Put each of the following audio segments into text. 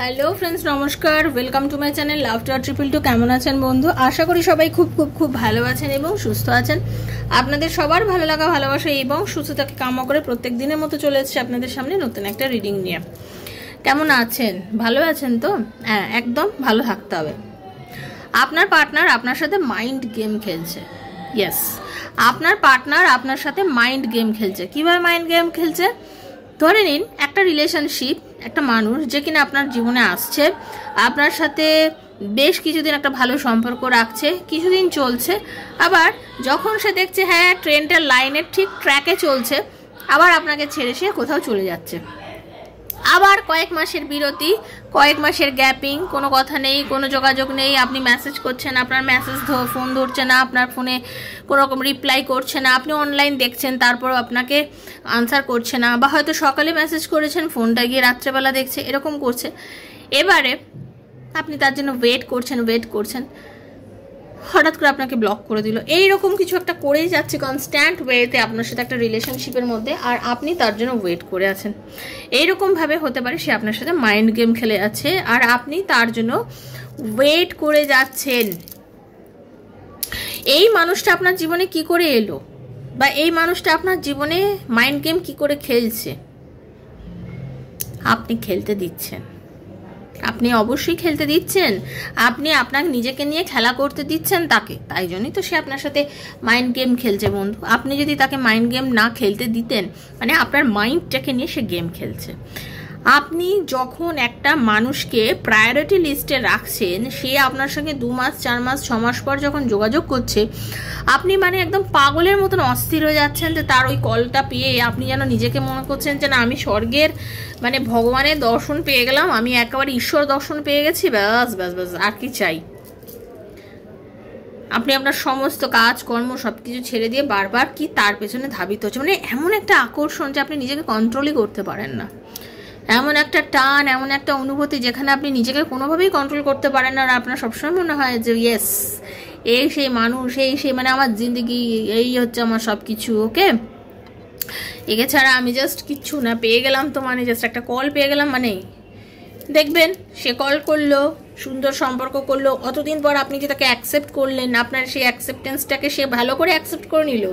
Hello friends, নমস্কার। Welcome to my channel love to triple two. কেমন আছেন বন্ধু? আশা করি সবাই খুব খুব খুব ভালো আছেন এবং সুস্থ আছেন। আপনাদের সবার ভালো লাগা, ভালোবাসা এবং সুস্থতাকে কামনা করে প্রত্যেক দিনের মতো চলে এসেছে আপনাদের সামনে নতুন একটা রিডিং নিয়ে। কেমন আছেন? ভালো আছেন তো? হ্যাঁ, একদম ভালো থাকতে হবে। আপনার পার্টনার আপনার সাথে মাইন্ড গেম খেলছে। ইয়েস, আপনার পার্টনার আপনার সাথে মাইন্ড গেম খেলছে। কিভাবে মাইন্ড গেম খেলছে? ধরে নিন একটা রিলেশনশিপ, একটা মানুষ যে কিনা আপনার জীবনে আসছে, আপনার সাথে বেশ কিছুদিন একটা ভালো সম্পর্ক রাখছে, কিছুদিন চলছে, আবার যখন সে দেখছে হ্যাঁ ট্রেনটার লাইনের ঠিক ট্র্যাকে চলছে, আবার আপনাকে ছেড়ে সে কোথাও চলে যাচ্ছে। আবার কয়েক মাসের বিরতি, কয়েক মাসের গ্যাপিং, কোনো কথা নেই, কোনো যোগাযোগ নেই। আপনি মেসেজ করছেন, আপনার মেসেজ ফোন ধরছে না, আপনার ফোনে কোনো রকম রিপ্লাই করছে না, আপনি অনলাইন দেখছেন তারপরও আপনাকে আনসার করছে না, বা হয়তো সকালে মেসেজ করেছেন ফোনটা গিয়ে রাত্রেবেলা দেখছে, এরকম করছে। এবারে আপনি তার জন্য ওয়েট করছেন, হঠাৎ করে আপনাকে ব্লক করে দিল। এইরকম কিছু একটা করেই যাচ্ছে কনস্ট্যান্ট ওয়েতে আপনার সাথে একটা রিলেশনশিপের মধ্যে, আর আপনি তার জন্য ওয়েট করে আছেন। এইরকমভাবে হতে পারে সে আপনার সাথে মাইন্ড গেম খেলে আছে আর আপনি তার জন্য ওয়েট করে যাচ্ছেন। এই মানুষটা আপনার জীবনে কি করে এলো, বা এই মানুষটা আপনার জীবনে মাইন্ড গেম কি করে খেলছে? আপনি খেলতে দিচ্ছেন, আপনি অবশ্যই খেলতে দিচ্ছেন। আপনি আপনাকে নিজেকে নিয়ে খেলা করতে দিচ্ছেন তাকে, তাই জন্যই তো সে আপনার সাথে মাইন্ড গেম খেলছে বন্ধু। আপনি যদি তাকে মাইন্ড গেম না খেলতে দিতেন, মানে আপনার মাইন্ডটাকে নিয়ে সে গেম খেলছে। আপনি যখন একটা মানুষকে প্রায়োরিটি লিস্টে রাখছেন, সে আপনার সঙ্গে 2 মাস 4 মাস 6 মাস পর যখন যোগাযোগ করছে, আপনি মানে একদম পাগলের মতন অস্থির হয়ে যাচ্ছেন যে তার ওই কলটা পেয়ে আপনি যেন নিজেকে মনে করছেন যে না আমি স্বর্গের মানে ভগবানের দর্শন পেয়ে গেলাম, আমি একেবারে ঈশ্বর দর্শন পেয়ে গেছি, ব্যাস ব্যাস ব্যাস, আর কি চাই। আপনি আপনার সমস্ত কাজ কর্ম সব কিছু ছেড়ে দিয়ে বারবার কি তার পেছনে ধাবিত হচ্ছে। মানে এমন একটা আকর্ষণ যে আপনি নিজেকে কন্ট্রোলই করতে পারেন না, এমন একটা টান, এমন একটা অনুভূতি যেখানে আপনি নিজেকে কোনোভাবেই কন্ট্রোল করতে পারেন না। আর আপনার সবসময় মনে হয় যে ইয়েস, এই সেই মানুষ, এই সেই মানে আমার জিন্দগি, এই হচ্ছে আমার সব কিছু। ওকে, একে ছাড়া আমি জাস্ট কিচ্ছু না, পেয়ে গেলাম তো মানে জাস্ট একটা কল পেয়ে গেলাম। মানে দেখবেন সে কল করলো, সুন্দর সম্পর্ক করলো, অতদিন পর আপনি যে তাকে অ্যাকসেপ্ট করলেন, আপনার সেই অ্যাকসেপ্টেন্সটাকে সে ভালো করে অ্যাকসেপ্ট করে নিল,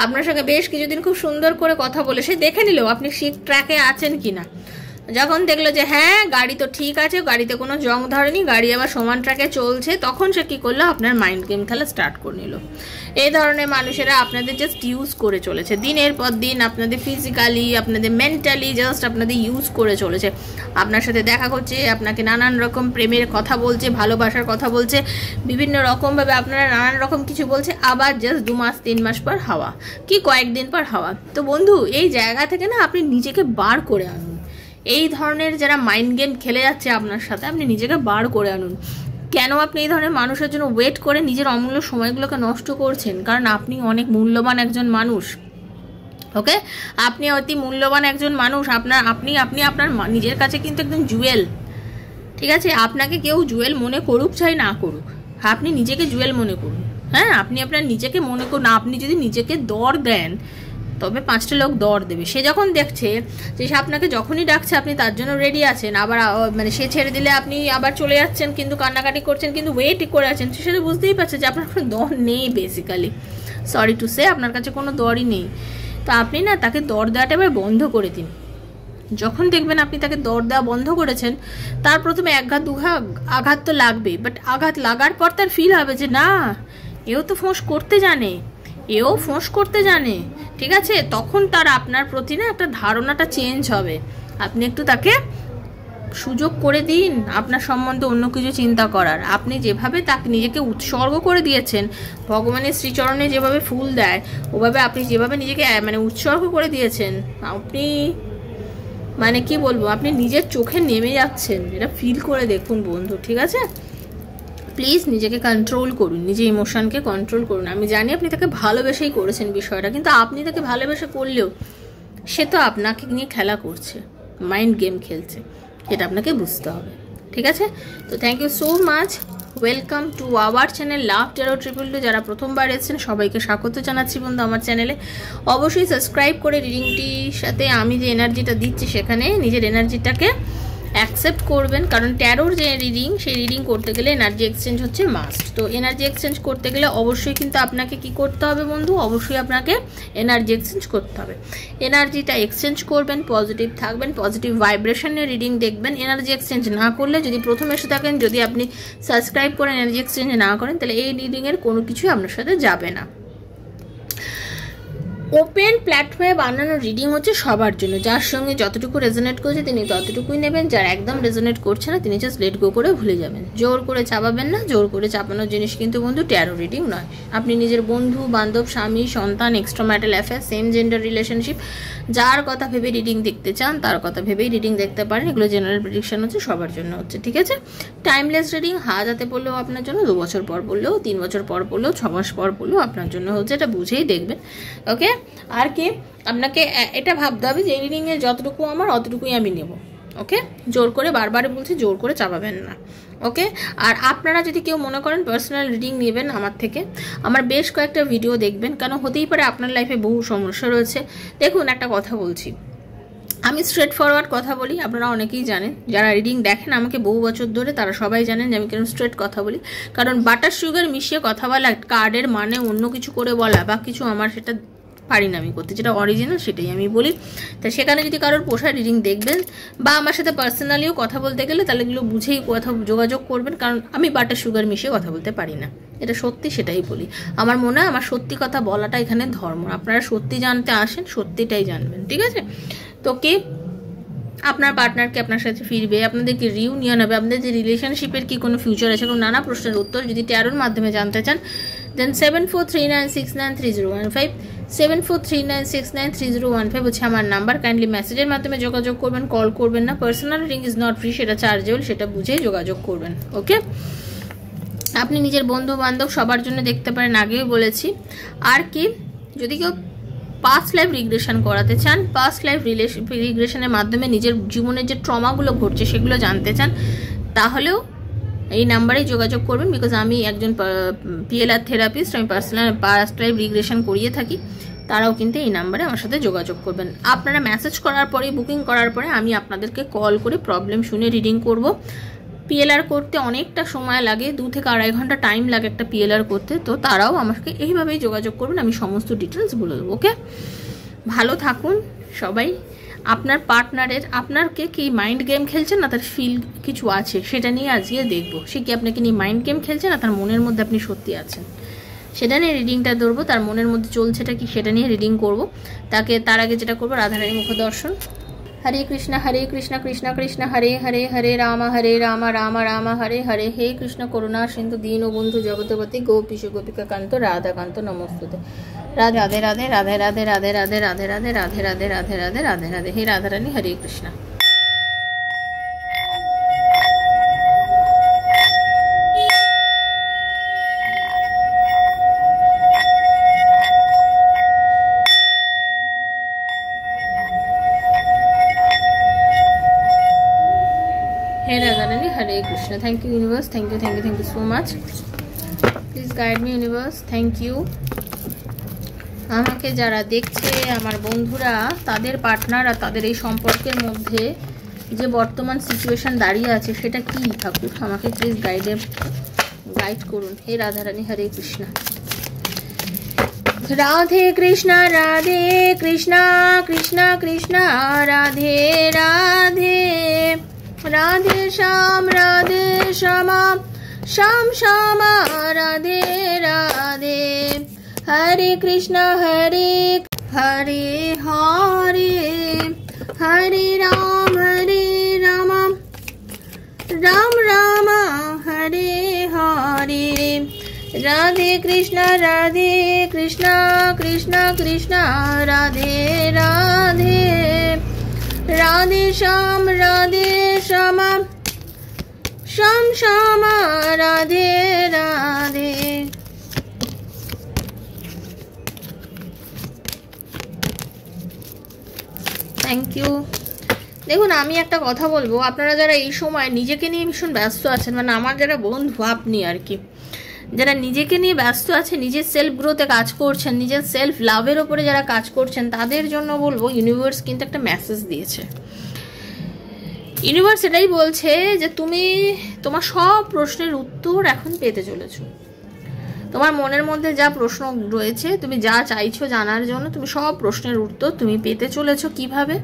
আপনার সঙ্গে বেশ কিছুদিন খুব সুন্দর করে কথা বলে সে দেখে নিল আপনি সেই ট্র্যাকে আছেন কিনা। যখন দেখলো যে হ্যাঁ গাড়ি তো ঠিক আছে, গাড়িতে কোনো জং ধরেনি, গাড়ি আবার সমান ট্র্যাকে চলছে, তখন সে কী করলো? আপনার মাইন্ড গেম খেলা স্টার্ট করে নিল। এই ধরনের মানুষেরা আপনাদের জাস্ট ইউজ করে চলেছে দিনের পর দিন, আপনাদের ফিজিক্যালি, আপনাদের মেন্টালি জাস্ট আপনাদের ইউজ করে চলেছে। আপনার সাথে দেখা করছে, আপনাকে নানান রকম প্রেমের কথা বলছে, ভালোবাসার কথা বলছে, বিভিন্ন রকমভাবে আপনারা নানান রকম কিছু বলছে, আবার জাস্ট 2 মাস 3 মাস পর হাওয়া, কি কয়েকদিন পর হাওয়া। তো বন্ধু, এই জায়গা থেকে না আপনি নিজেকে বার করে আনুন। এই ধরনের যারা মাইন্ড গেম খেলে যাচ্ছে আপনার সাথে, আপনি নিজেকে বার করে আনুন। কেন আপনি এই ধরনের মানুষের জন্য ওয়েট করে নিজের অমূল্য সময়গুলোকে নষ্ট করছেন? কারণ আপনি অনেক মূল্যবান একজন মানুষ। ওকে, আপনি অতি মূল্যবান একজন মানুষ। আপনি আপনার নিজের কাছে কিন্তু একদম জুয়েল। ঠিক আছে, আপনাকে কেউ জুয়েল মনে করুক চাই না করুক, আপনি নিজেকে জুয়েল মনে করুন। হ্যাঁ, আপনি আপনার নিজেকে মনে করুন। আপনি যদি নিজেকে দর দেন তবে 5টা লোক দর দেবে। সে যখন দেখছে যে সে আপনাকে যখনই ডাকছে আপনি তার জন্য রেডি আছেন, আবার মানে সে ছেড়ে দিলে আপনি আবার চলে যাচ্ছেন, কিন্তু কান্নাকাটি করছেন, কিন্তু ওয়েটই করে আছেন, সে তো বুঝতেই পারছে যে আপনার কোনো দর নেই। বেসিক্যালি সরি টু সে, আপনার কাছে কোনো দরই নেই। তো আপনি না তাকে দর দেওয়াটা এবার বন্ধ করে দিন। যখন দেখবেন আপনি তাকে দর দেওয়া বন্ধ করেছেন, তার প্রথমে 1 2 আঘাত তো লাগবে, বাট আঘাত লাগার পর তার ফিল হবে যে না, এও তো ফোঁস করতে জানে, এও ফোঁস করতে জানে। ঠিক আছে, তখন তার আপনার প্রতি না একটা ধারণাটা চেঞ্জ হবে। আপনি একটু তাকে সুযোগ করে দিন আপনার সম্বন্ধে অন্য কিছু চিন্তা করার। আপনি যেভাবে তাকে নিজেকে উৎসর্গ করে দিয়েছেন, ভগবানের শ্রীচরণে যেভাবে ফুল দেয় ওভাবে আপনি যেভাবে নিজেকে মানে উৎসর্গ করে দিয়েছেন, আপনি মানে কি বলবো, আপনি নিজের চোখে নেমে যাচ্ছেন। এটা ফিল করে দেখুন বন্ধু, ঠিক আছে? প্লিজ নিজেকে কন্ট্রোল করুন, নিজের ইমোশনকে কন্ট্রোল করুন। আমি জানি আপনি তাকে ভালোবেসেই করেছেন বিষয়টা, কিন্তু আপনি তাকে ভালোবেসে করলেও সে তো আপনাকে নিয়ে খেলা করছে, মাইন্ড গেম খেলছে, এটা আপনাকে বুঝতে হবে। ঠিক আছে, তো thank you so much. Welcome to our channel love tarot triple two. যারা প্রথমবার এসেছেন সবাইকে স্বাগত জানাচ্ছি বন্ধু আমার চ্যানেলে। অবশ্যই সাবস্ক্রাইব করে রিডিংটির সাথে আমি যে এনার্জিটা দিচ্ছি সেখানে নিজের এনার্জিটাকে অ্যাকসেপ্ট করবেন, কারণ ট্যারোর যে রিডিং সেই রিডিং করতে গেলে এনার্জি এক্সচেঞ্জ হচ্ছে মাস্ট। তো এনার্জি এক্সচেঞ্জ করতে গেলে অবশ্যই কিন্তু আপনাকে কি করতে হবে বন্ধু, অবশ্যই আপনাকে এনার্জি এক্সচেঞ্জ করতে হবে। এনার্জিটা এক্সচেঞ্জ করবেন, পজিটিভ থাকবেন, পজিটিভ ভাইব্রেশনের রিডিং দেখবেন। এনার্জি এক্সচেঞ্জ না করলে, যদি প্রথম এসে থাকেন, যদি আপনি সাবস্ক্রাইব করেন, এনার্জি এক্সচেঞ্জ না করেন, তাহলে এই রিডিংয়ের কোনো কিছুই আপনার সাথে যাবে না। ওপেন প্ল্যাটফর্মে বানানো রিডিং হচ্ছে সবার জন্য, যার সঙ্গে যতটুকু রেজোনেট করছে তিনি ততটুকুই নেবেন, যার একদম রেজোনেট করছে না তিনি জাস্ট লেট গো করে ভুলে যাবেন। জোর করে চাপাবেন না, জোর করে চাপানোর জিনিস কিন্তু বন্ধু ট্যারো রিডিং নয়। আপনি নিজের বন্ধু বান্ধব, স্বামী, সন্তান, extra marital affair, same gender relationship, যার কথা ভেবে রিডিং দেখতে চান তার কথা ভেবেই রিডিং দেখতে পারেন। এগুলো জেনারেল প্রেডিকশন হচ্ছে, সবার জন্য হচ্ছে, ঠিক আছে। টাইমলেস রিডিং, হাজাতে পড়লেও আপনার জন্য, 2 বছর পর পড়লেও, 3 বছর পর পড়লেও, 6 মাস পর পড়লেও আপনার জন্য হচ্ছে, এটা বুঝেই দেখবেন। ওকে, আর কি আপনাকে এটা ভাবতে হবে যে এই রিডিংয়ে যতটুকু আমার অতটুকুই আমি নেব। ওকে, জোর করে, বারবার বলছি, জোর করে চাপাবেন না। ওকে, আর আপনারা যদি কেউ মনে করেন পার্সোনাল রিডিং নেবেন আমার থেকে, আমার বেশ কয়েকটা ভিডিও দেখবেন, কেন হতেই পারে আপনার লাইফে বহু সমস্যা রয়েছে। দেখুন, একটা কথা বলছি, আমি স্ট্রেট ফরওয়ার্ড কথা বলি, আপনারা অনেকেই জানেন, যারা রিডিং দেখেন আমাকে বহু বছর ধরে, তারা সবাই জানেন যে আমি কেন স্ট্রেট কথা বলি। কারণ বাটার সুগার মিশিয়ে কথা বলা, কার্ডের মানে অন্য কিছু করে বলা বা কিছু, আমার সেটা পারি না আমি করতে, যেটা অরিজিনাল সেটাই আমি বলি। তা সেখানে যদি কারোর পোষায় রিডিং দেখবেন বা আমার সাথে পার্সোনালিও কথা বলতে গেলে, তাহলে এগুলো বুঝেই কথা যোগাযোগ করবেন, কারণ আমি বাটার সুগার মিশিয়ে কথা বলতে পারি না, এটা সত্যি, সেটাই বলি। আমার মনে হয় আমার সত্যি কথা বলাটা এখানে ধর্ম। আপনারা সত্যি জানতে আসেন, সত্যিটাই জানবেন, ঠিক আছে। তো কে আপনার পার্টনারকে আপনার সাথে ফিরবে, আপনাদের কি রিউনিয়ন হবে, আপনাদের যে রিলেশনশিপের কি কোনো ফিউচার আছে, কোনো নানা প্রশ্নের উত্তর যদি ট্যারোর মাধ্যমে জানতে চান, দেন 7439693015, 7439693015 হচ্ছে আমার নাম্বার। কাইন্ডলি মেসেজের মাধ্যমে যোগাযোগ করবেন, কল করবেন না। Personal reading is not free, সেটা চার্জেবল, সেটা বুঝেই যোগাযোগ করবেন। ওকে, আপনি নিজের বন্ধু বান্ধব সবার জন্য দেখতে পারেন, আগেও বলেছি। আর কি, যদি কেউ পাস্ট লাইফ রিগ্রেশন করাতে চান, পাস্ট লাইফ রিগ্রেশনের মাধ্যমে নিজের জীবনের যে ট্রমাগুলো ঘটছে সেগুলো জানতে চান, তাহলেও এই নাম্বারেই যোগাযোগ করবেন। বিকজ আমি একজন পিএলআর থেরাপিস্ট, আমি পাস্ট লাইফ রিগ্রেশন করিয়ে থাকি। তারাও কিন্তু এই নাম্বারে আমার সাথে যোগাযোগ করবেন। আপনারা মেসেজ করার পরে, বুকিং করার পরে আমি আপনাদেরকে কল করে প্রবলেম শুনে রিডিং করব। পিএলআর করতে অনেকটা সময় লাগে, 2 থেকে 2.5 ঘন্টা টাইম লাগে একটা পিএলআর করতে। তো তারাও আমাকে এইভাবেই যোগাযোগ করবেন, আমি সমস্ত ডিটেলস বলে দেবো। ওকে, ভালো থাকুন সবাই। আপনার পার্টনারের, আপনারকে কি মাইন্ড গেম খেলছেন না তার ফিল কিছু আছে, সেটা নিয়ে আজকে দেখবো। সে কি আপনাকে নিয়ে মাইন্ড গেম খেলছে না তার মনের মধ্যে আপনি সত্যি আছেন, সেটা নিয়ে রিডিংটা ধরবো। তার মনের মধ্যে চলছেটা কি সেটা নিয়ে রিডিং করব। তার আগে যেটা করবো, রাধারানী মুখ দর্শন। हरे कृष्ण कृष्ण कृष्ण हरे हरे, हरे राम राम राम हरे हरे। हे कृष्ण करुणा सिंधु दीन बंधु जगतपति गोपीश गोपिका कांत राधा कांत नमस्ते। राधे राधे राधे राधे राधे राधे राधे राधे राधे राधे राधे राधे राधे राधे राधे। हे राधा रानी, हरे Krishna. Hey Radharani, Hare Krishna. Thank you universe, thank you so much. Please guide me universe, thank you. আমাকে যারা দেখছে আমার বন্ধুরা, তাদের পার্টনার আর তাদের এই সম্পর্কের মধ্যে যে বর্তমান সিচুয়েশন দাঁড়িয়ে আছে সেটা কি ঠাকুর, আমাকে প্লিজ গাইড করুন। হে রাধারানী, হরে কৃষ্ণ। রাধে কৃষ্ণ কৃষ্ণ কৃষ্ণ রাধে রাধে, রাধে শ্যাম শ্যাম শ্যাম রাধে রাধে। হরে কৃষ্ণ হরে হরে হরে, হরে রাম রাম রাম হরে হরে। রাধে কৃষ্ণ কৃষ্ণ কৃষ্ণ রাধে রাধে, রাধে শ্যাম শ্যাম শ্যাম রাধে রাধে। Thank you. দেখুন, আমি একটা কথা বলবো, আপনারা যারা এই সময় নিজেকে নিয়ে ভীষণ ব্যস্ত আছেন, মানে আমার যারা বন্ধু আপনি আর কি, যারা নিজেকে নিয়ে ব্যস্ত আছে, নিজের সেলফ গ্রোথে কাজ করছেন, নিজের সেলফ লাভের ওপরে যারা কাজ করছেন, তাদের জন্য বলবো ইউনিভার্স কিন্তু একটা মেসেজ দিয়েছে। ইউনিভার্স এটাই বলছে যে তুমি তোমার সব প্রশ্নের উত্তর এখন পেতে চলেছো। তোমার মনের মধ্যে যা প্রশ্ন রয়েছে, তুমি যা চাইছো জানার জন্য, তুমি সব প্রশ্নের উত্তর তুমি পেতে চলেছো। কিভাবে?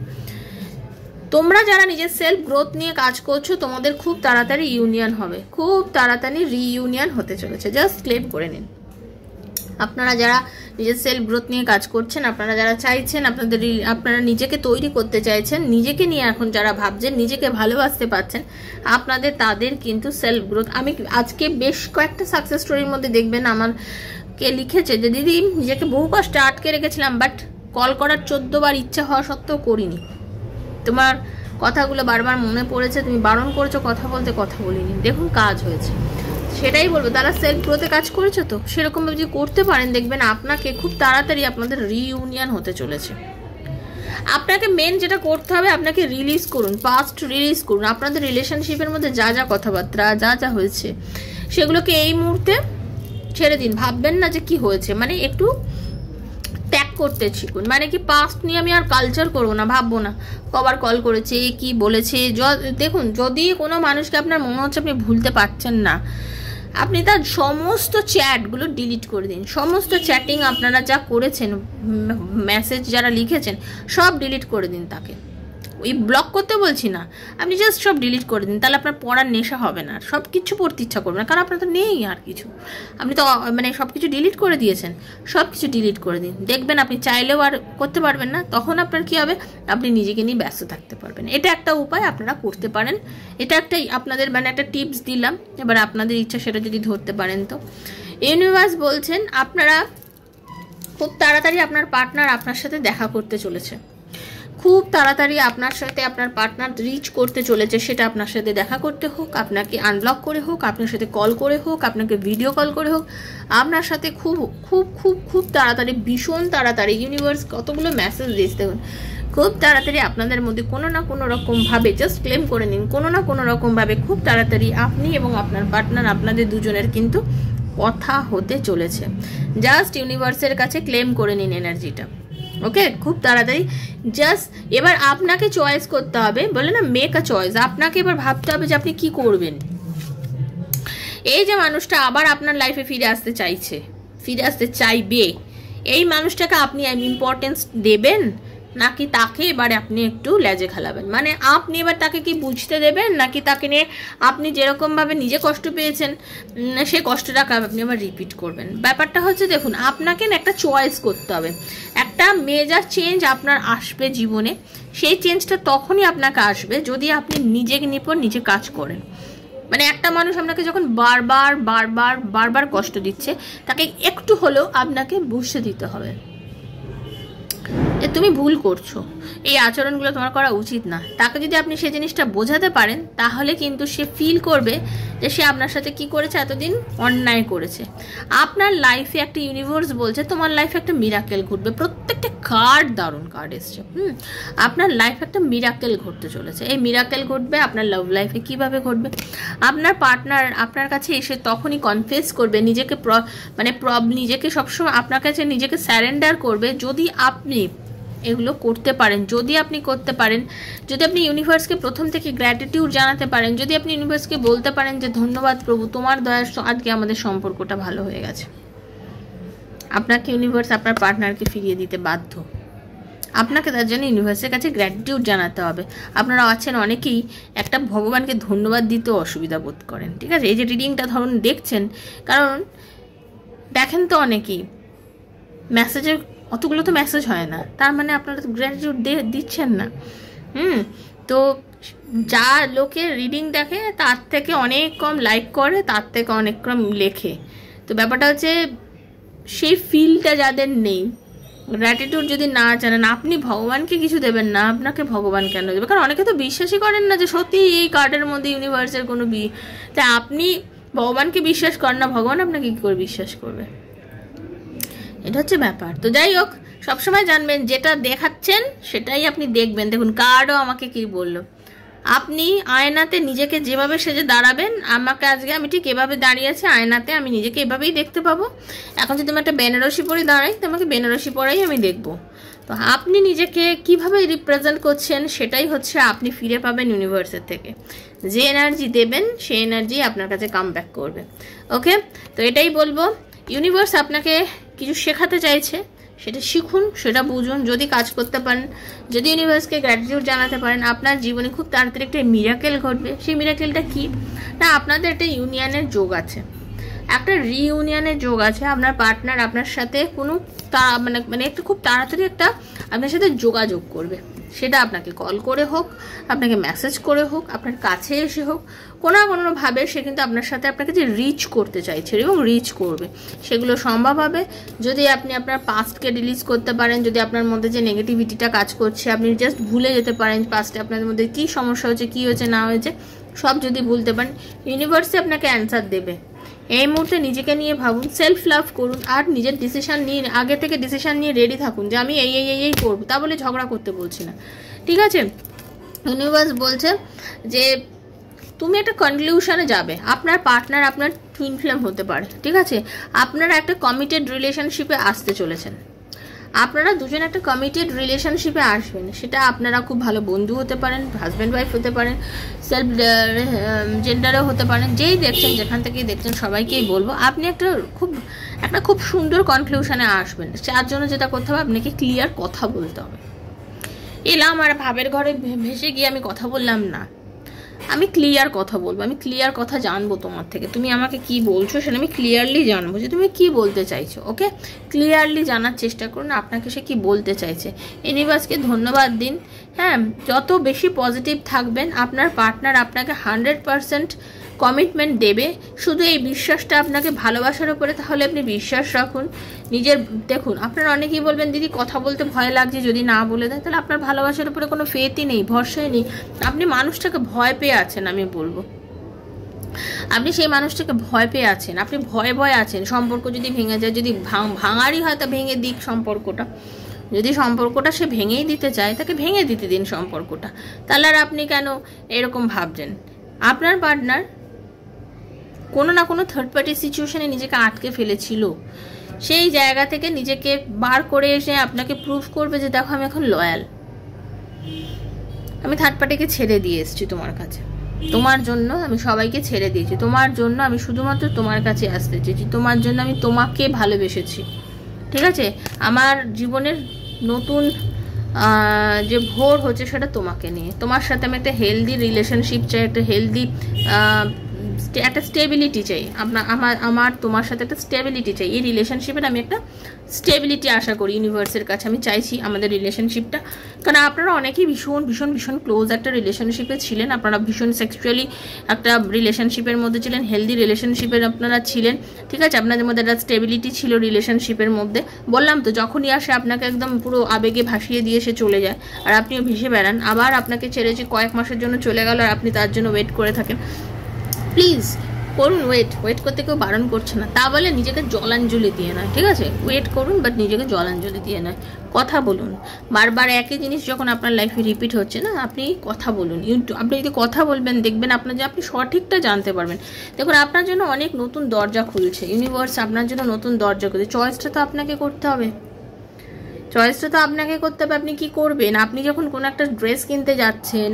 তোমরা যারা নিজের সেলফ গ্রোথ নিয়ে কাজ করছো, তোমাদের খুব তাড়াতাড়ি ইউনিয়ন হবে, খুব তাড়াতাড়ি রিইউনিয়ন হতে চলেছে। জাস্ট ক্লেম করে নিন। আপনারা যারা নিজের সেলফ গ্রোথ নিয়ে কাজ করছেন, আপনারা যারা চাইছেন, আপনারা নিজেকে তৈরি করতে চাইছেন, নিজেকে নিয়ে এখন যারা ভাবছেন, নিজেকে ভালোবাসতে পারছেন, আপনাদের তাদের কিন্তু সেলফ গ্রোথ। আমি আজকে বেশ কয়েকটা সাকসেস স্টোরির মধ্যে দেখবেন আমাকে লিখেছে যে দিদি নিজেকে বহু কষ্টে আটকে রেখেছিলাম, বাট কল করার 14 বার ইচ্ছা হওয়া সত্ত্বেও করিনি। তোমার কথাগুলো বারবার মনে পড়েছে, তুমি বারণ করেছো কথা বলতে, কথা বলিনি, দেখুন কাজ হয়েছে। সেটাই বলবো, তারা সেলফ গ্রোথে কাজ করেছো তো, সেরকমভাবে যদি করতে পারেন দেখবেন আপনাকে খুব তাড়াতাড়ি আপনাদের রিইউনিয়ন হতে চলেছে। আপনাকে মেন যেটা করতে হবে, আপনাকে রিলিজ করুন, পাস্ট রিলিজ করুন। আপনাদের রিলেশনশিপের মধ্যে যা যা কথাবার্তা, যা যা হয়েছে, সেগুলোকে এই মুহূর্তে ছেড়ে দিন। ভাববেন না যে কি হয়েছে, মানে একটু ত্যাগ করতে শিখুন। মানে কি, পাস্ট নিয়ে আমি আর কালচার করবো না, ভাববো না কবার কল করেছে, কি বলেছে। দেখুন, যদি কোনো মানুষকে আপনার মনে হচ্ছে আপনি ভুলতে পারছেন না, আপনি তার সমস্ত চ্যাটগুলো ডিলিট করে দিন। সমস্ত চ্যাটিং আপনারা যা করেছেন, মেসেজ যারা লিখেছেন, সব ডিলিট করে দিন। তাকে ওই ব্লক করতে বলছি না, আপনি জাস্ট সব ডিলিট করে দিন। তাহলে আপনার পড়ার নেশা হবে না, সব কিছু পড়তে ইচ্ছা করবে না, কারণ আপনার তো নেই আর কিছু। আপনি তো মানে সব কিছু ডিলিট করে দিয়েছেন, সব কিছু ডিলিট করে দিন। দেখবেন আপনি চাইলেও আর করতে পারবেন না। তখন আপনার কি হবে, আপনি নিজেকে নিয়ে ব্যস্ত থাকতে পারবেন। এটা একটা উপায় আপনারা করতে পারেন। এটা একটা আপনাদের মানে একটা টিপস দিলাম। এবার আপনাদের ইচ্ছা সেটা যদি ধরতে পারেন তো। ইউনিভার্স বলছেন আপনারা খুব তাড়াতাড়ি আপনার পার্টনার আপনার সাথে দেখা করতে চলেছে। খুব তাড়াতাড়ি আপনার সাথে আপনার পার্টনার রিচ করতে চলেছে। সেটা আপনার সাথে দেখা করতে হোক, আপনাকে আনব্লক করে হোক, আপনার সাথে কল করে হোক, আপনাকে ভিডিও কল করে হোক, আপনার সাথে খুব খুব খুব খুব তাড়াতাড়ি, ভীষণ তাড়াতাড়ি। ইউনিভার্স কতগুলো মেসেজ দিয়েছে দেখুন। খুব তাড়াতাড়ি আপনাদের মধ্যে কোনো না কোনো রকমভাবে, জাস্ট ক্লেম করে নিন, কোনো না কোনো রকমভাবে খুব তাড়াতাড়ি আপনি এবং আপনার পার্টনার, আপনাদের দুজনের কিন্তু কথা হতে চলেছে। জাস্ট ইউনিভার্সের কাছে ক্লেম করে নিন এনার্জিটা। ওকে, খুব তাড়াতাড়ি। জাস্ট এবার আপনাকে চয়েস করতে হবে, বলে না মেক আ চয়েস। আপনাকে এবার ভাবতে হবে যে আপনি কি করবেন। এই যে মানুষটা আবার আপনার লাইফে ফিরে আসতে চাইছে, ফিরে আসতে চাইবে, এই মানুষটাকে আপনি ইম্পর্টেন্স দেবেন নাকি তাকে এবার আপনি একটু লেজে খেলাবেন? মানে আপনি এবার তাকে কি বুঝতে দেবেন, নাকি তাকে নিয়ে আপনি যেরকমভাবে নিজে কষ্ট পেয়েছেন সেই কষ্টটাকে আপনি আবার রিপিট করবেন? ব্যাপারটা হচ্ছে দেখুন, আপনাকে না একটা চয়েস করতে হবে। একটা মেজর চেঞ্জ আপনার আসবে জীবনে। সেই চেঞ্জটা তখনই আপনাকে আসবে যদি আপনি নিজেকে নিয়ে নিজে কাজ করেন। মানে একটা মানুষ আপনাকে যখন বারবার বারবার বারবার কষ্ট দিচ্ছে, তাকে একটু হলেও আপনাকে বুঝতে দিতে হবে যে তুমি ভুল করছো, এই আচরণগুলো তোমার করা উচিত না। তাকে যদি আপনি সেই জিনিসটা বোঝাতে পারেন, তাহলে কিন্তু সে ফিল করবে যে সে আপনার সাথে কি করেছে, এতদিন অন্যায় করেছে। আপনার লাইফে একটা ইউনিভার্স বলছে তোমার লাইফে একটা মিরাকেল ঘটবে। প্রত্যেকটা কার্ড দারুণ কার্ড এসছে। আপনার লাইফে একটা মিরাকেল ঘটতে চলেছে। এই মিরাকেল ঘটবে আপনার লাভ লাইফে। কিভাবে ঘটবে? আপনার পার্টনার আপনার কাছে এসে তখনই কনফেস করবে, নিজেকে নিজেকে সবসময় আপনার কাছে নিজেকে স্যারেন্ডার করবে যদি আপনি এগুলো করতে পারেন। যদি আপনি করতে পারেন, যদি আপনি ইউনিভার্সকে প্রথম থেকে গ্র্যাটিটিউড জানাতে পারেন, যদি আপনি ইউনিভার্সকে বলতে পারেন যে ধন্যবাদ প্রভু, তোমার দয়ার আজকে আমাদের সম্পর্কটা ভালো হয়ে গেছে, আপনাকে ইউনিভার্স আপনার পার্টনারকে ফিরিয়ে দিতে বাধ্য। আপনাকে তার জন্য ইউনিভার্সের কাছে গ্র্যাটিটিউড জানাতে হবে। আপনারা আছেন অনেকেই একটা ভগবানকে ধন্যবাদ দিতেও অসুবিধা বোধ করেন, ঠিক আছে? এই যে রিডিংটা ধরুন দেখছেন, কারণ দেখেন তো অনেকেই মেসেজে অতগুলো তো মেসেজ হয় না, তার মানে আপনারা তো গ্র্যাটিটিউড দিচ্ছেন না। তো যা লোকের রিডিং দেখে তার থেকে অনেক কম লাইক করে, তার থেকে অনেক কম লেখে। তো ব্যাপারটা হচ্ছে সেই ফিলটা যাদের নেই, গ্র্যাটিটিউড যদি না জানেন, আপনি ভগবানকে কিছু দেবেন না, আপনাকে ভগবান কেন দেবে? কারণ অনেকে তো বিশ্বাসই করেন না যে সত্যি এই কার্ডের মধ্যে ইউনিভার্সের কোনো তাই আপনি ভগবানকে বিশ্বাস করেন না, ভগবান আপনাকে কী করে বিশ্বাস করবে? এটা হচ্ছে ব্যাপার। তো যাই হোক, সবসময় জানবেন যেটা দেখাচ্ছেন সেটাই আপনি দেখবেন। দেখুন কার্ডও আমাকে কি বললো, আপনি আয়নাতে নিজেকে যেভাবে সেজে দাঁড়াবেন, আমাকে আজকে আমি ঠিক এভাবে দাঁড়িয়ে আছি আয়নাতে, আমি নিজেকে এভাবেই দেখতে পাবো। এখন যদি আমি একটা বেনারসি পরে দাঁড়াই, তো আমাকে বেনারসি পরাই আমি দেখবো। তো আপনি নিজেকে কিভাবে রিপ্রেজেন্ট করছেন সেটাই হচ্ছে আপনি ফিরে পাবেন ইউনিভার্সের থেকে। যে এনার্জি দেবেন সেই এনার্জি আপনার কাছে কাম ব্যাক করবে। ওকে, তো এটাই বলবো, ইউনিভার্স আপনাকে কিছু শেখাতে চাইছে, সেটা শিখুন, সেটা বুঝুন। যদি কাজ করতে পারেন, যদি ইউনিভার্সকে গ্র্যাটিটিউড জানাতে পারেন, আপনার জীবনে খুব তাড়াতাড়ি একটা মিরাকেল ঘটবে। সেই মিরাকেলটা কি না, আপনাদের একটা ইউনিয়নের যোগ আছে, একটা রিইউনিয়নের যোগ আছে। আপনার পার্টনার আপনার সাথে কোনো মানে একটু খুব তাড়াতাড়ি একটা আপনার সাথে যোগাযোগ করবে। সেটা আপনাকে কল করে হোক, আপনাকে মেসেজ করে হোক, আপনার কাছে এসে হোক, কোনো না কোনোভাবে সে কিন্তু আপনার সাথে আপনাকে যে রিচ করতে চাইছে এবং রিচ করবে। সেগুলো সম্ভব হবে যদি আপনি আপনার পাস্টকে রিলিজ করতে পারেন, যদি আপনার মধ্যে যে নেগেটিভিটিটা কাজ করছে আপনি জাস্ট ভুলে যেতে পারেন পাস্টে আপনাদের মধ্যে কী সমস্যা হয়েছে, কী হয়েছে না হয়েছে, সব যদি ভুলতে পারেন, ইউনিভার্সে আপনাকে অ্যান্সার দেবে। এই মুহূর্তে নিজেকে নিয়ে ভাবুন, সেলফ লাভ করুন, আর নিজের ডিসিশান নিয়ে আগে থেকে ডিসিশান নিয়ে রেডি থাকুন যে আমি এই করবো। তা বলে ঝগড়া করতে বলছি না, ঠিক আছে? ইউনিভার্স বলছে যে তুমি একটা কনক্লুশনে যাবে, আপনার পার্টনার আপনার টুইন ফ্লেম হতে পারে, ঠিক আছে? আপনারা একটা কমিটেড রিলেশনশিপে আসতে চলেছেন, আপনারা দুজন একটা কমিটেড রিলেশনশিপে আসবেন। সেটা আপনারা খুব ভালো বন্ধু হতে পারেন, হাজব্যান্ড ওয়াইফ হতে পারেন, সেলফ জেন্ডারও হতে পারেন। যেই দেখছেন, যেখান থেকেই দেখছেন, সবাইকেই বলবো আপনি একটা খুব সুন্দর কনক্লুশনে আসবেন। তার জন্য যেটা করতে হবে, আপনাকে ক্লিয়ার কথা বলতে হবে। এলাম আর ভাবের ঘরে ভেসে গিয়ে আমি কথা বললাম না, আমি ক্লিয়ার কথা বলবো, আমি ক্লিয়ার কথা জানবো তোমার থেকে। তুমি আমাকে কি বলছো সেটা আমি ক্লিয়ারলি জানবো যে তুমি কি বলতে চাইছো। ওকে, ক্লিয়ারলি জানার চেষ্টা করুন আপনাকে সে কি বলতে চাইছে। ইউনিভার্সকে ধন্যবাদ দিন। হ্যাঁ, যত বেশি পজিটিভ থাকবেন, আপনার পার্টনার আপনাকে 100% কমিটমেন্ট দেবে। শুধু এই বিশ্বাসটা আপনাকে ভালোবাসার উপরে, তাহলে আপনি বিশ্বাস রাখুন নিজের। দেখুন, আপনার অনেকেই বলবেন দিদি কথা বলতে ভয় লাগছে, যদি না বলে দেয়, তাহলে আপনার ভালোবাসার উপরে কোনো ফেথই নেই, ভরসাই নেই। আপনি মানুষটাকে ভয় পেয়ে আছেন, আমি বলবো আপনি সেই মানুষটাকে ভয় পেয়ে আছেন, আপনি ভয়ে আছেন। সম্পর্ক যদি ভেঙে যায়, যদি ভাঙারই হয় তা ভেঙে দিক সম্পর্কটা। যদি সম্পর্কটা সে ভেঙেই দিতে চায়, তাকে ভেঙে দিতে দিন সম্পর্কটা। তাহলে আর আপনি কেন এরকম ভাবছেন? আপনার পার্টনার কোনো না কোনো থার্ড পার্টি সিচুয়েশনে নিজেকে আটকে ফেলেছিল, সেই জায়গা থেকে নিজেকে বার করে এসে আপনাকে প্রুভ করবে যে দেখো আমি এখন লয়াল, আমি থার্ড পার্টিকে ছেড়ে দিয়ে এসেছি তোমার কাছে, তোমার জন্য আমি সবাইকে ছেড়ে দিয়েছি, তোমার জন্য আমি শুধুমাত্র তোমার কাছে আসতে চেয়েছি, তোমার জন্য আমি তোমাকে ভালোবেসেছি, ঠিক আছে? আমার জীবনের নতুন যে ভোর হচ্ছে সেটা তোমাকে নিয়ে। তোমার সাথে আমি একটা হেলদি রিলেশনশিপ চাই, একটা হেলদি একটা স্টেবিলিটি চাই। আমার তোমার সাথে একটা স্টেবিলিটি চাই। এই রিলেশনশিপের আমি একটা স্টেবিলিটি আশা করি ইউনিভার্সের কাছে, আমি চাইছি আমাদের রিলেশনশিপটা। কারণ আপনারা অনেকেই ভীষণ ভীষণ ভীষণ ক্লোজ একটা রিলেশনশিপে ছিলেন, আপনারা ভীষণ সেক্সুয়ালি একটা রিলেশনশিপের মধ্যে ছিলেন, হেলদি রিলেশনশিপের আপনারা ছিলেন, ঠিক আছে? আপনাদের মধ্যে একটা স্টেবিলিটি ছিল রিলেশনশিপের মধ্যে। বললাম তো, যখনই আসে আপনাকে একদম পুরো আবেগে ভাসিয়ে দিয়ে সে চলে যায়, আর আপনিও ভেসে বেড়ান। আবার আপনাকে ছেড়ে যে কয়েক মাসের জন্য চলে গেল, আর আপনি তার জন্য ওয়েট করে থাকেন। প্লিজ করুন, ওয়েট করতে কেউ বারণ করছে না, তা বলে নিজেকে জলাঞ্জলি দিয়ে নয়, ঠিক আছে? ওয়েট করুন, বাট নিজেকে জলাঞ্জলি দিয়ে নয়। কথা বলুন, বারবার একই জিনিস যখন আপনার লাইফে রিপিট হচ্ছে না, আপনি কথা বলুন। আপনি যদি কথা বলবেন, দেখবেন আপনার যে আপনি সঠিকটা জানতে পারবেন। দেখুন, আপনার জন্য অনেক নতুন দরজা খুলছে, ইউনিভার্স আপনার জন্য নতুন দরজা খুলছে। চয়েসটা তো আপনাকে করতে হবে, আপনি কি করবেন? আপনি যখন কোনো একটা ড্রেস কিনতে যাচ্ছেন,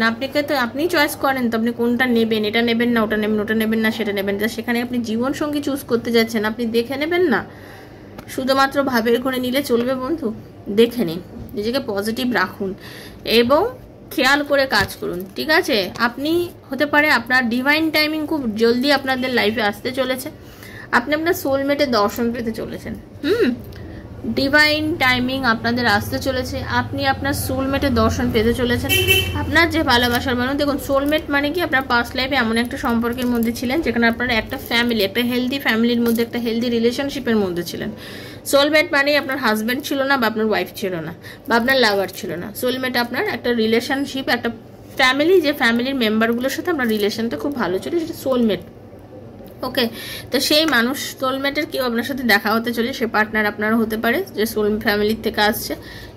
আপনি চয়েস করেন তো আপনি কোনটা নেবেন, এটা নেবেন না, ওটা নেবেন না, সেটা নেবেন না। সেখানে আপনি জীবনসঙ্গী চুজ করতে যাচ্ছেন, আপনি দেখে নেবেন না? শুধুমাত্র ভাবের ঘরে নিলে চলবে বন্ধু? দেখে নিন, নিজেকে পজিটিভ রাখুন এবং খেয়াল করে কাজ করুন, ঠিক আছে? আপনি হতে পারে আপনার ডিভাইন টাইমিং খুব জলদি আপনাদের লাইফে আসতে চলেছে, আপনি আপনার সোলমেটের দর্শন পেতে চলেছেন। ডিভাইন টাইমিং আপনাদের আসতে চলেছে, আপনি আপনার সোলমেটের দর্শন পেতে চলেছেন। আপনার যে ভালোবাসার মানুষ, দেখুন সোলমেট মানে কি, আপনার পাস্ট লাইফে এমন একটা সম্পর্কের মধ্যে ছিলেন যেখানে আপনারা একটা ফ্যামিলি, একটা হেলদি ফ্যামিলির মধ্যে, একটা হেলদি রিলেশনশিপের মধ্যে ছিলেন। সোলমেট মানে আপনার হাজব্যান্ড ছিল না, বা আপনার ওয়াইফ ছিল না, বা আপনার লাভার ছিল না। সোলমেট আপনার একটা রিলেশনশিপ, একটা ফ্যামিলি, যে ফ্যামিলির মেম্বারগুলোর সাথে আপনার রিলেশনটা খুব ভালো ছিল, সেটা সোলমেট। ওকে, তো সেই মানুষ, সোলমেটের কেউ আপনার সাথে দেখা হতে চলে, সে পার্টনার আপনারও হতে পারে যে সোল ফ্যামিলির থেকে আসছে।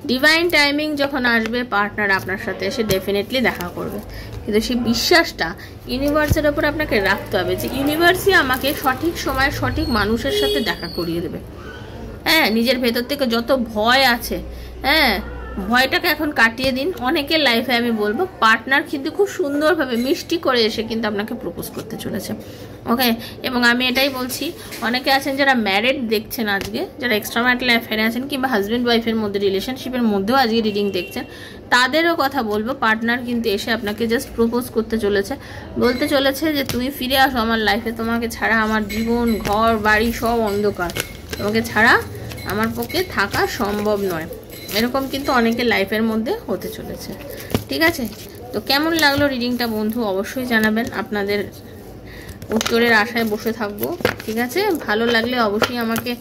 ডিভাইন টাইমিং যখন আসবে, পার্টনার আপনার সাথে এসে ডেফিনেটলি দেখা করবে, কিন্তু সেই বিশ্বাসটা ইউনিভার্সের ওপর আপনাকে রাখতে হবে যে ইউনিভার্সই আমাকে সঠিক সময়ে সঠিক মানুষের সাথে দেখা করিয়ে দেবে। হ্যাঁ, নিজের ভেতর থেকে যত ভয় আছে, হ্যাঁ, ভয়টাকে এখন কাটিয়ে দিন। অনেকের লাইফে আমি বলবো পার্টনার কিন্তু খুব সুন্দরভাবে মিষ্টি করে এসে কিন্তু আপনাকে প্রপোজ করতে চলেছে, ওকে। এবং আমি এটাই বলছি, অনেকে আছেন যারা ম্যারিড দেখছেন আজকে, যারা এক্সট্রা ম্যারিটাল অ্যাফেয়ারে আছেন কিংবা হাজব্যান্ড ওয়াইফের মধ্যে রিলেশনশিপের মধ্যেও আজকে রিডিং দেখছেন, তাদেরও কথা বলবো পার্টনার কিন্তু এসে আপনাকে জাস্ট প্রপোজ করতে চলেছে, বলতে চলেছে যে তুমি ফিরে আসো আমার লাইফে, তোমাকে ছাড়া আমার জীবন ঘর বাড়ি সব অন্ধকার, তোমাকে ছাড়া আমার পক্ষে থাকা সম্ভব নয়। এরকম কিন্তু অনেকের লাইফের মধ্যে হতে চলেছে, ঠিক আছে। তো কেমন লাগলো রিডিংটা বন্ধু অবশ্যই জানাবেন, আপনাদের উত্তরের আশায় বসে থাকবো, ঠিক আছে। ভালো লাগলে অবশ্যই আমাকে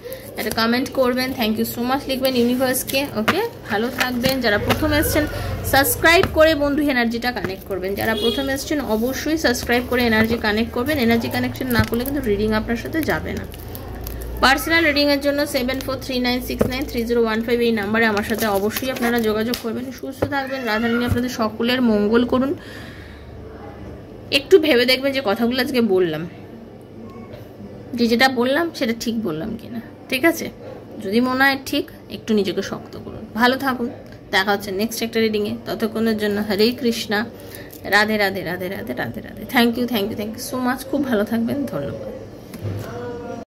একটা কমেন্ট করবেন, থ্যাংক ইউ সো মাচ লিখবেন ইউনিভার্সকে, ওকে। ভালো থাকবেন। যারা প্রথম এসছেন সাবস্ক্রাইব করে বন্ধু এনার্জিটা কানেক্ট করবেন, যারা প্রথম এসছেন অবশ্যই সাবস্ক্রাইব করে এনার্জি কানেক্ট করবেন, এনার্জি কানেকশন না করলে কিন্তু রিডিং আপনার সাথে যাবে না। পার্সোনাল রিডিংয়ের জন্য 7439693015 এই নাম্বারে আমার সাথে অবশ্যই আপনারা যোগাযোগ করবেন। সুস্থ থাকবেন, রাধারানী আপনাদের সকলের মঙ্গল করুন। একটু ভেবে দেখবেন যে কথাগুলো আজকে বললাম, যেটা বললাম সেটা ঠিক বললাম কিনা, ঠিক আছে। যদি মনে হয় ঠিক, একটু নিজেকে শক্ত করুন। ভালো থাকুন, দেখা হচ্ছে নেক্সট একটা রিডিংয়ে। ততক্ষণের জন্য Hare Krishna, Radhe Radhe Radhe Radhe Radhe Radhe. Thank you so much. খুব ভালো থাকবেন, ধন্যবাদ।